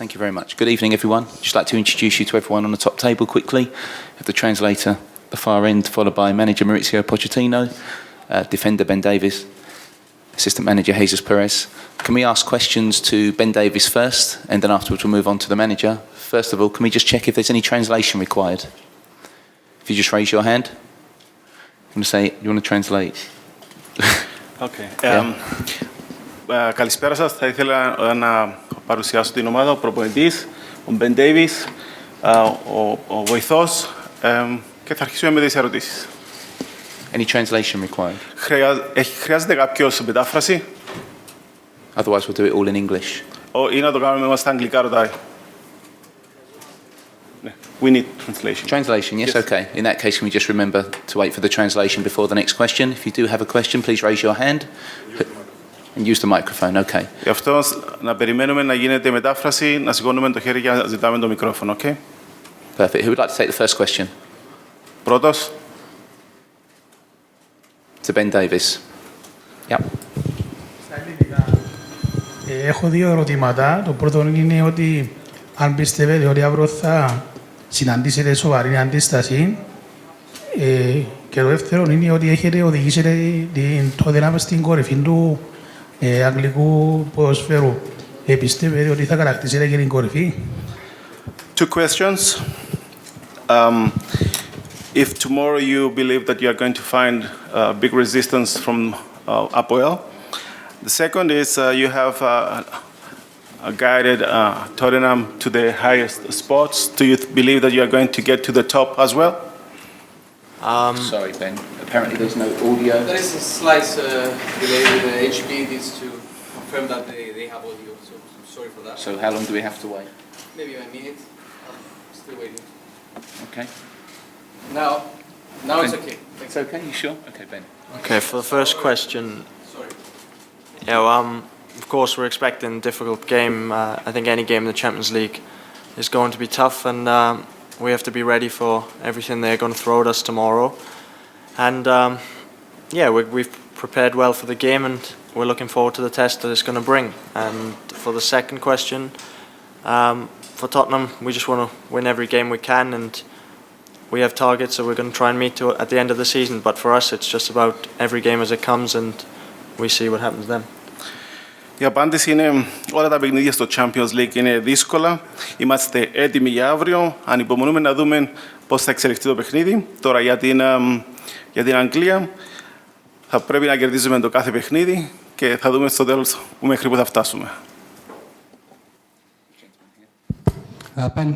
Thank you very much. Good evening, everyone. I'd just like to introduce you to everyone on the top table quickly. We have the translator at the far end, followed by manager Mauricio Pochettino, defender Ben Davies, assistant manager Jesus Perez. Can we ask questions to Ben Davies first, and then afterwards we'll move on to the manager? First of all, can we just check if there's any translation required? If you just raise your hand. I'm going to say, you want to translate? Okay. Καλησπέρα σας. Θα ήθελα να παρουσιάσω την ομάδα, ο προπονητής, ο Ben Davies, ο βοηθός και θα αρχίσουμε με τις ερωτήσεις. Any translation required? Χρειάζεται κάποιος μετάφραση? Otherwise we'll do it all in English. Ή να το κάνουμε στα αγγλικά, ρωτάει. We need translation. Translation, yes, okay. In that case, can we just remember to wait for the translation before the next question? If you do have a question, please raise your hand and use the microphone, okay. Γι' αυτό να περιμένουμε να γίνεται μετάφραση, να σηκώνουμε το χέρι και να ζητάμε το μικρόφωνο, okay? Perfect. Who would like to take the first question? Πρώτος. To Ben Davies. Yep. Έχω δύο ερωτήματα. Το πρώτο είναι ότι αν πιστεύετε ότι αύριο θα συναντήσετε σοβαρή αντίσταση, και το δεύτερο είναι ότι έχετε οδηγήσει την Tottenham στην κορυφή του αγγλικού ποδοσφαίρου. Πιστεύετε ότι θα κατακτήσετε και την κορυφή? Two questions. If tomorrow you believe that you are going to find big resistance from Apoel. The second is you have guided Tottenham to the highest spots. Do you believe that you are going to get to the top as well? Sorry, Ben. Apparently there's no audio. There is a slight delay with the HB needs to confirm that they have audio, so I'm sorry for that. So how long do we have to wait? Maybe a minute. I'm still waiting. Okay. Now Ben, it's okay. It's okay, you sure? Okay, Ben. Okay, for the first question, Sorry. yeah, of course we're expecting a difficult game. I think any game in the Champions League is going to be tough, and we have to be ready for everything they're going to throw at us tomorrow. And yeah, we've prepared well for the game, and we're looking forward to the test that it's going to bring. And for the second question, for Tottenham, we just want to win every game we can, and we have targets that we're going to try and meet at the end of the season. But for us, it's just about every game as it comes, and we see what happens then. Η απάντηση είναι όλα τα παιχνίδια στο Champions League είναι δύσκολα. Είμαστε έτοιμοι για αύριο. Ανυπομονούμε να δούμε πώς θα εξελιχθεί το παιχνίδι. Τώρα για την Αγγλία θα πρέπει να κερδίζουμε το κάθε παιχνίδι και θα δούμε στο τέλος μέχρι που θα φτάσουμε. Ben,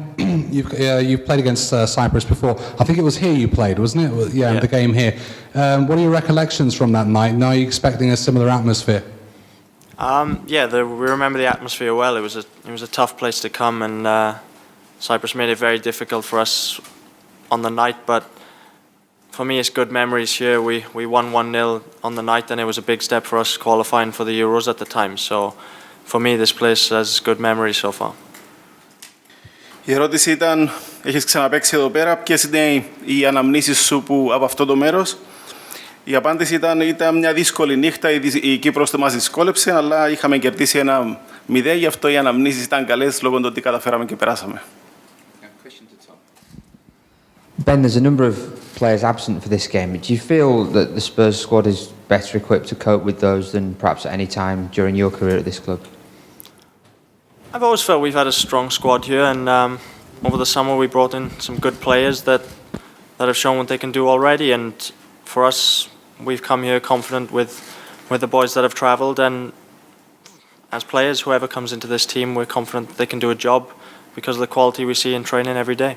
you've played against Cyprus before. I think it was here you played, wasn't it? Yeah, the game here. What are your recollections from that night? And are you expecting a similar atmosphere? Yeah, we remember the atmosphere well. It was a tough place to come, and Cyprus made it very difficult for us on the night. But for me, it's good memories here. We won 1-0 on the night, and it was a big step for us qualifying for the Euros at the time. So for me, this place has good memories so far. Η ερώτηση ήταν, έχεις ξαναπαίξει εδώ πέρα, ποιες είναι οι αναμνήσεις σου από αυτό το μέρος? Η απάντηση ήταν μια δύσκολη νύχτα, η Κύπρος μας δυσκόλεψε, αλλά είχαμε κερδίσει 1-0, γι' αυτό οι αναμνήσεις ήταν καλές λόγω του ότι καταφέραμε και περάσαμε. Ben, there's a number of players absent for this game. Do you feel that the Spurs squad is better equipped to cope with those than perhaps at any time during your career at this club? I've always felt we've had a strong squad here, and over the summer we brought in some good players that have shown what they can do already. And for us, we've come here confident with the boys that have travelled, and as players, whoever comes into this team, we're confident that they can do a job because of the quality we see in training every day.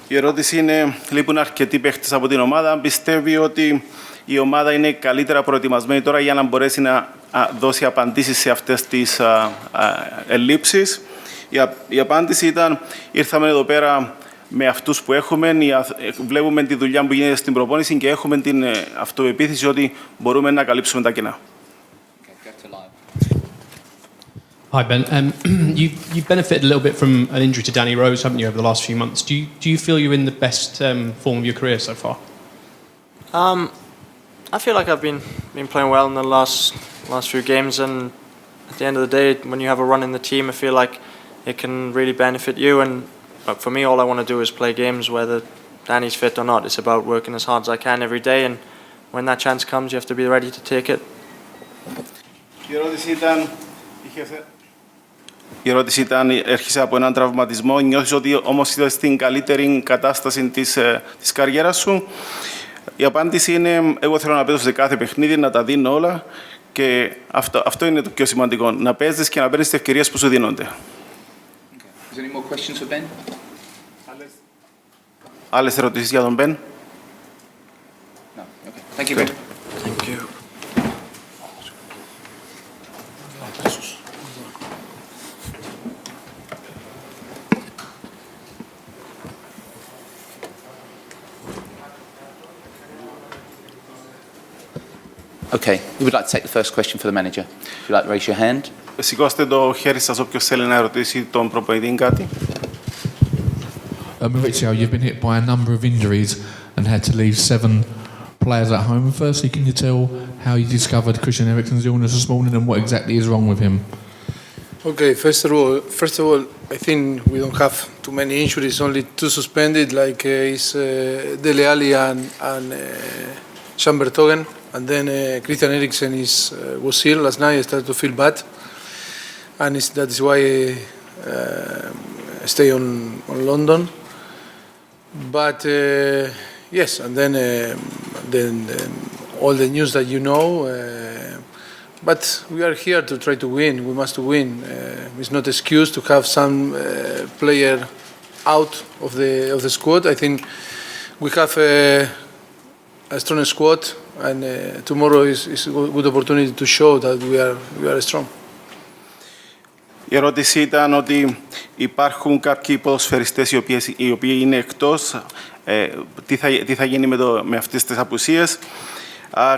Η ερώτηση είναι, λείπουν αρκετοί παίχτες από την ομάδα. Πιστεύει ότι η ομάδα είναι καλύτερα προετοιμασμένη τώρα για να μπορέσει να δώσει απαντήσεις σε αυτές τις ελλείψεις? Η απάντηση ήταν, ήρθαμε εδώ πέρα με αυτούς που έχουμε, βλέπουμε τη δουλειά που γίνεται στην προπόνηση και έχουμε την αυτοπεποίθηση ότι μπορούμε να καλύψουμε τα κενά. Hi Ben, you've benefited a little bit from an injury to Danny Rose, haven't you, over the last few months? Do you feel you're in the best form of your career so far? I feel like I've been playing well in the last few games, and at the end of the day, when you have a run in the team, I feel like it can really benefit you. And for me, all I want to do is play games, whether Danny's fit or not. It's about working as hard as I can every day, and when that chance comes, you have to be ready to take it. Η ερώτηση ήταν, έρχεσαι από έναν τραυματισμό, νιώθεις ότι όμως είσαι στην καλύτερη κατάσταση της καριέρας σου. Η απάντηση είναι, εγώ θέλω να παίζω σε κάθε παιχνίδι, να τα δίνω όλα και αυτό είναι το πιο σημαντικό, να παίζεις και να παίρνεις τις ευκαιρίες που σου δίνονται. Is there any more questions for Ben? Άλλες ερωτήσεις για τον Ben? No. Okay. Thank you, Ben. Thank you. Okay, who would like to take the first question for the manager? If you'd like to raise your hand. Σηκώστε το χέρι σας όποιος θέλει να ρωτήσει τον προπονητή κάτι. Mauricio, you've been hit by a number of injuries and had to leave 7 players at home. Firstly, can you tell how you discovered Christian Eriksen's illness this morning and what exactly is wrong with him? Okay, first of all, I think we don't have too many injuries, only 2 suspended, like Dele Alli and Chambertogen, and then Christian Eriksen was ill last night. I started to feel bad, and that is why I stay on London. But yes, and then all the news that you know. But we are here to try to win. We must win. It's not an excuse to have some player out of the squad. I think we have a strong squad, and tomorrow is a good opportunity to show that we are strong. Η ερώτηση ήταν ότι υπάρχουν κάποιοι ποδοσφαιριστές οι οποίοι είναι εκτός. Τι θα γίνει με αυτές τις απουσίες.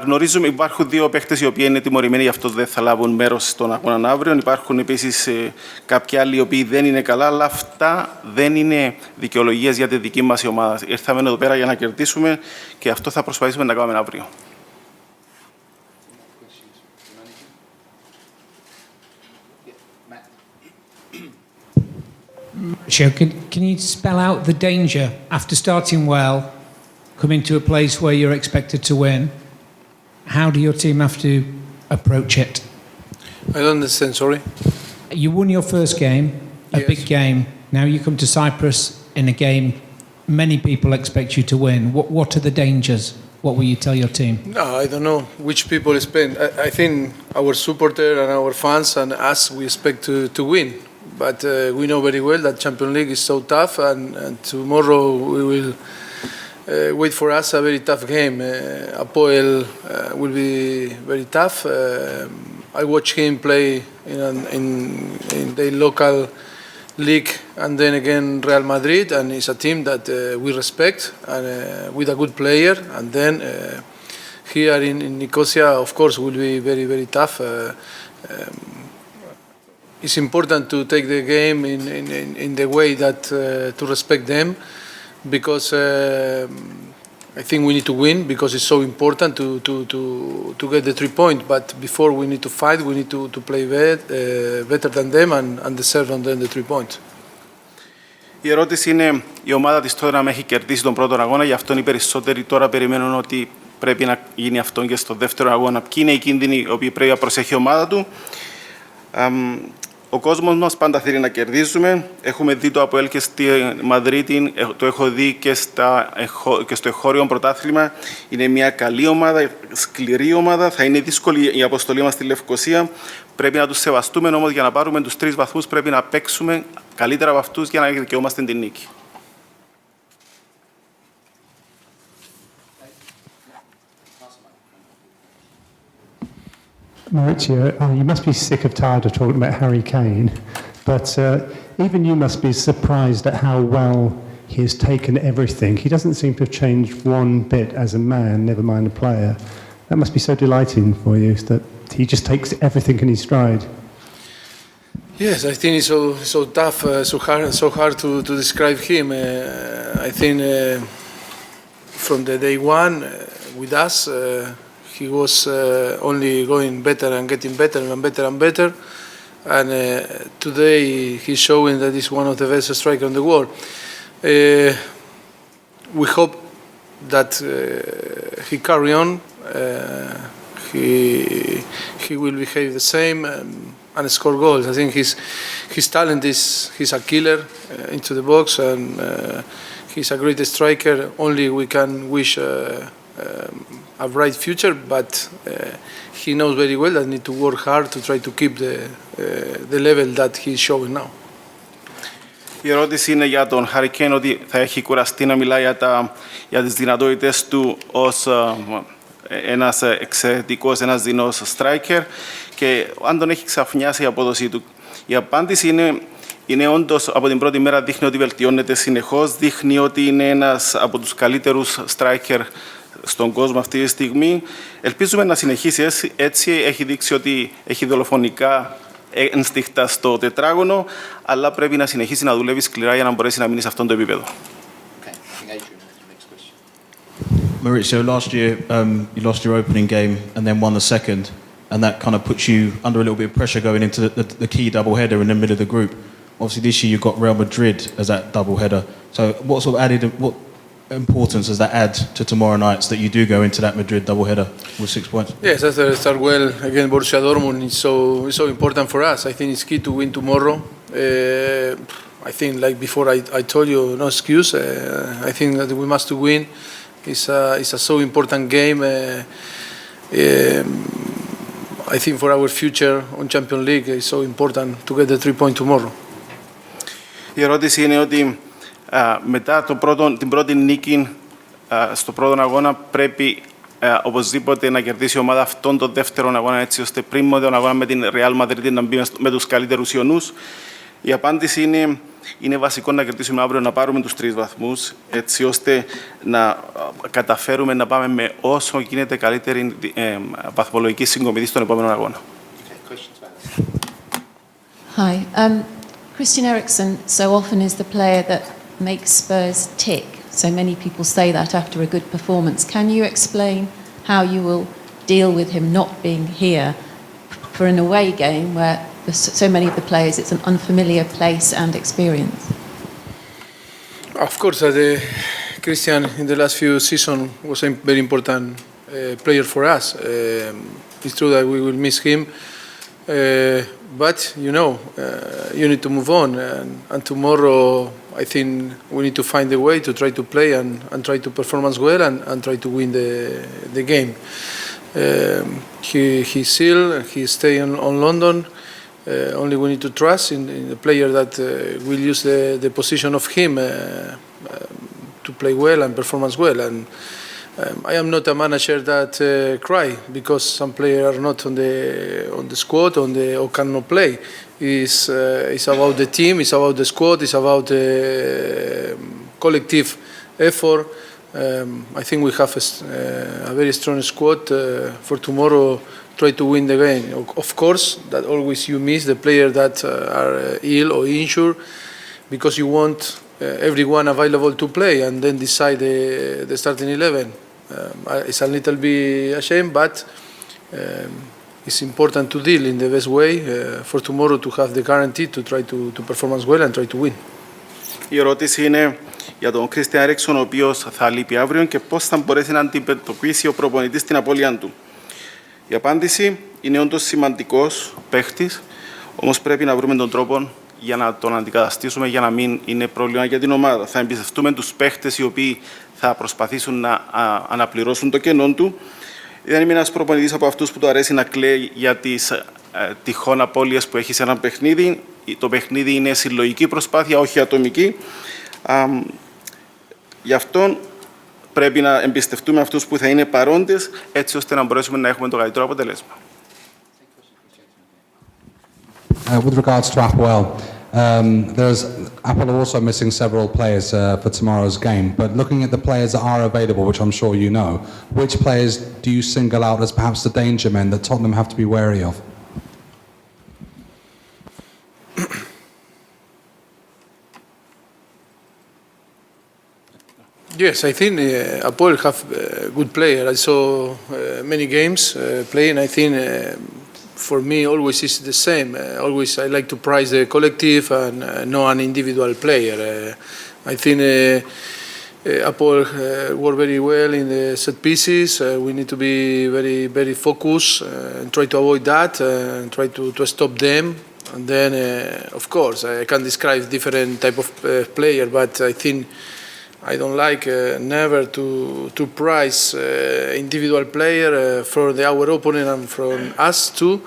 Γνωρίζουμε υπάρχουν 2 παίχτες οι οποίοι είναι τιμωρημένοι, γι' αυτό δεν θα λάβουν μέρος στον αγώνα αύριο. Υπάρχουν επίσης κάποιοι άλλοι οι οποίοι δεν είναι καλά, αλλά αυτά δεν είναι δικαιολογίες για τη δική μας ομάδα. Ήρθαμε εδώ πέρα για να κερδίσουμε και αυτό θα προσπαθήσουμε να κάνουμε αύριο. Can you spell out the danger after starting well, coming to a place where you're expected to win? How do your team have to approach it? I don't understand, sorry. You won your first game, a Yes. big game. Now you come to Cyprus in a game many people expect you to win. What are the dangers? What will you tell your team? No, I don't know which people expect. I think our supporter and our fans and us, we expect to win. But we know very well that Champions League is so tough, and tomorrow we will wait for us a very tough game. Apoel will be very tough. I watch him play in the local league, and then again Real Madrid, and it's a team that we respect and with a good player. And then here in Nicosia, of course, will be very, very tough. It's important to take the game in the way that to respect them, because I think we need to win, because it's so important to get the 3 points. But before we need to fight, we need to play better than them and deserve on them the 3 points. Η ερώτηση είναι, η ομάδα της Tottenham έχει κερδίσει τον πρώτο αγώνα, γι' αυτό οι περισσότεροι τώρα περιμένουν ότι πρέπει να γίνει αυτό και στο δεύτερο αγώνα. Ποιοι είναι οι κίνδυνοι οι οποίοι πρέπει να προσέχει η ομάδα του. Ο κόσμος μας πάντα θέλει να κερδίζουμε. Έχουμε δει το Αποέλ και στη Μαδρίτη, το έχω δει και στο εγχώριο πρωτάθλημα. Είναι μια καλή ομάδα, σκληρή ομάδα. Θα είναι δύσκολη η αποστολή μας στη Λευκοσία. Πρέπει να τους σεβαστούμε, όμως για να πάρουμε τους 3 βαθμούς πρέπει να παίξουμε καλύτερα από αυτούς για να δικαιούμαστε την νίκη. Mauricio, you must be sick of tired of talking about Harry Kane, but even you must be surprised at how well he has taken everything. He doesn't seem to have changed one bit as a man, never mind a player. That must be so delighting for you, that he just takes everything in his stride. Yes, I think it's so tough, so hard to describe him. I think from the day one with us, he was only going better and getting better and better and better. and today he's showing that he's one of the best strikers in the world. We hope that he carry on. He will behave the same and score goals. I think his talent he's a killer into the box, and he's a great striker. Only we can wish a bright future, but he knows very well that need to work hard to try to keep the level that he's showing now. Η ερώτηση είναι για τον Harry Kane, ότι θα έχει κουραστεί να μιλάει για τις δυνατότητες του ως ένας εξαιρετικός, ένας δεινός striker και αν τον έχει ξαφνιάσει η απόδοσή του. Η απάντηση είναι όντως από την πρώτη μέρα δείχνει ότι βελτιώνεται συνεχώς, δείχνει ότι είναι ένας από τους καλύτερους striker στον κόσμο αυτή τη στιγμή. Ελπίζουμε να συνεχίσει έτσι, έχει δείξει ότι έχει δολοφονικά ένστικτα στο τετράγωνο, αλλά πρέπει να συνεχίσει να δουλεύει σκληρά για να μπορέσει να μείνει σε αυτό το επίπεδο. Mauricio, last year you lost your opening game and then won the second, and that kind of puts you under a little bit of pressure going into the key double-header in the middle of the group. Obviously this year you've got Real Madrid as that double-header. So what sort of what importance does that add to tomorrow nights that you do go into that Madrid double-header with 6 points? Yes, after I start well against Borussia Dortmund, it's so important for us. I think it's key to win tomorrow. I think, like before, I told you, no excuse. I think that we must win. It's a so important game. I think for our future on Champions League, it's so important to get the 3 points tomorrow. Η ερώτηση είναι ότι μετά την πρώτη νίκη στο πρώτο αγώνα πρέπει οπωσδήποτε να κερδίσει η ομάδα αυτόν τον δεύτερο αγώνα, έτσι ώστε πριν τον αγώνα με την Real Madrid να μπει με τους καλύτερους ιονούς. Η απάντηση είναι βασικό να κερδίσουμε αύριο, να πάρουμε τους 3 βαθμούς, έτσι ώστε να καταφέρουμε να πάμε με όσο γίνεται καλύτερη βαθμολογική συγκομιδή στον επόμενο αγώνα. Hi. Christian Eriksen so often is the player that makes Spurs tick. So many people say that after a good performance. Can you explain how you will deal with him not being here for an away game where so many of the players, it's an unfamiliar place and experience? Of course, Christian in the last few seasons was a very important player for us. It's true that we will miss him. But you need to move on, and tomorrow I think we need to find a way to try to play and try to perform as well and try to win the game. He's ill, he stay on London. Only we need to trust in the player that will use the position of him to play well and perform as well. And I am not a manager that cry because some players are not on the squad or cannot play. It's about the team, it's about the squad, it's about collective effort. I think we have a very strong squad for tomorrow. Try to win the game. Of course, that always you miss the players that are ill or injured because you want everyone available to play and then decide the starting 11. It's a little bit a shame, but it's important to deal in the best way for tomorrow to have the guarantee to try to perform as well and try to win. Η ερώτηση είναι για τον Christian Eriksen, ο οποίος θα λείπει αύριο και πώς θα μπορέσει να αντιμετωπίσει ο προπονητής την απώλεια του. Η απάντηση είναι όντως σημαντικός παίχτης, όμως πρέπει να βρούμε τον τρόπο για να τον αντικαταστήσουμε για να μην είναι πρόβλημα για την ομάδα. Θα εμπιστευτούμε τους παίχτες οι οποίοι θα προσπαθήσουν να αναπληρώσουν το κενό του. Δεν είμαι ένας προπονητής από αυτούς που του αρέσει να κλαίει για τις τυχόν απώλειες που έχει σε ένα παιχνίδι. Το παιχνίδι είναι συλλογική προσπάθεια, όχι ατομική. Γι' αυτό πρέπει να εμπιστευτούμε αυτούς που θα είναι παρόντες, έτσι ώστε να μπορέσουμε να έχουμε το καλύτερο αποτέλεσμα. With regards to Apoel, Apoel are also missing several players for tomorrow's game. But looking at the players that are available, which I'm sure you know, which players do you single out as perhaps the danger men that Tottenham have to be wary of? Yes, I think Apoel have good players. I saw many games playing. I think for me always is the same. Always I like to prize the collective and not an individual player. I think Apoel worked very well in the set pieces. We need to be very, very focused and try to avoid that and try to stop them. And then, of course, I can describe different type of player, but I think I don't like never to prize individual player for our opponent and from us too.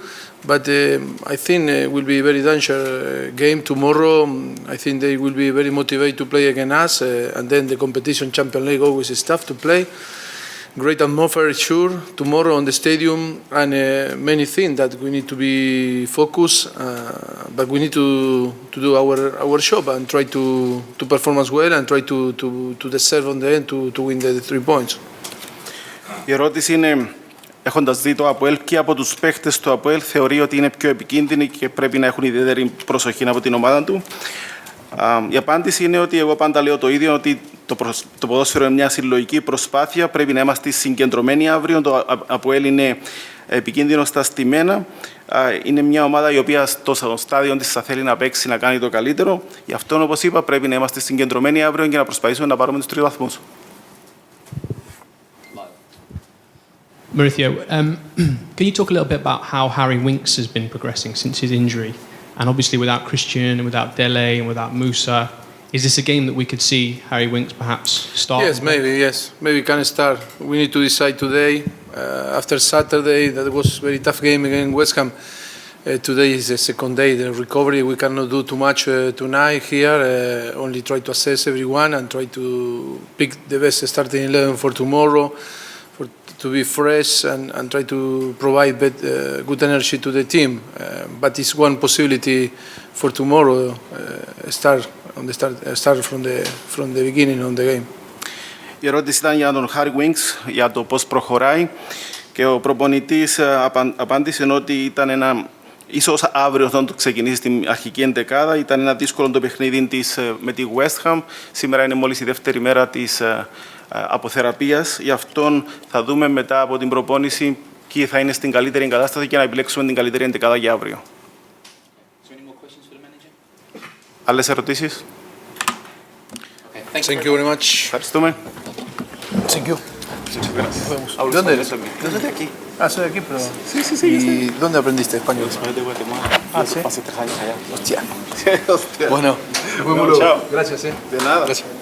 But I think it will be a very dangerous game tomorrow. I think they will be very motivated to play against us, and then the competition Champions League always is tough to play. Great atmosphere, sure, tomorrow on the stadium, and many things that we need to be focused, but we need to do our job and try to perform as well and try to deserve on the end to win the 3 points. Η ερώτηση είναι, έχοντας δει το Αποέλ και από τους παίχτες του Αποέλ, θεωρεί ότι είναι πιο επικίνδυνοι και πρέπει να έχουν ιδιαίτερη προσοχή από την ομάδα του. Η απάντηση είναι ότι εγώ πάντα λέω το ίδιο, ότι το ποδόσφαιρο είναι μια συλλογική προσπάθεια, πρέπει να είμαστε συγκεντρωμένοι αύριο. Το Αποέλ είναι επικίνδυνο στα στημένα. Είναι μια ομάδα η οποία στο στάδιο της θα θέλει να παίξει, να κάνει το καλύτερο. Γι' αυτό, όπως είπα, πρέπει να είμαστε συγκεντρωμένοι αύριο και να προσπαθήσουμε να πάρουμε τους 3 βαθμούς. Mauricio, can you talk a little bit about how Harry Winks has been progressing since his injury? And obviously without Christian and without Dele and without Musa, is this a game that we could see Harry Winks perhaps start? Yes, maybe, yes. Maybe can start. We need to decide today. After Saturday, that was a very tough game against West Ham. Today is the second day, the recovery. We cannot do too much tonight here. Only try to assess everyone and try to pick the best starting 11 for tomorrow. To be fresh and try to provide good energy to the team. But it's one possibility for tomorrow. Start from the beginning of the game. Η ερώτηση ήταν για τον Harry Winks, για το πώς προχωράει, και ο προπονητής απάντησε ότι ήταν ίσως αύριο όταν το ξεκινήσει στην αρχική εντεκάδα. Ήταν ένα δύσκολο το παιχνίδι με τη West Ham. Σήμερα είναι μόλις η δεύτερη μέρα της αποθεραπείας. Γι' αυτόν θα δούμε μετά από την προπόνηση ποιοι θα είναι στην καλύτερη εγκατάσταση και να επιλέξουμε την καλύτερη εντεκάδα για αύριο. Άλλες ερωτήσεις? Thank you very much. Ευχαριστούμε. Thank you. ¿Dónde eres? Yo soy de aquí. Ah, soy de aquí, pero... Sí, sí, sí. ¿Y dónde aprendiste español? Español de Guatemala. Ah, ¿sí? Pasé 3 años allá. Hostia. Hostia. Bueno, muy Chao. Gracias, De nada. Gracias.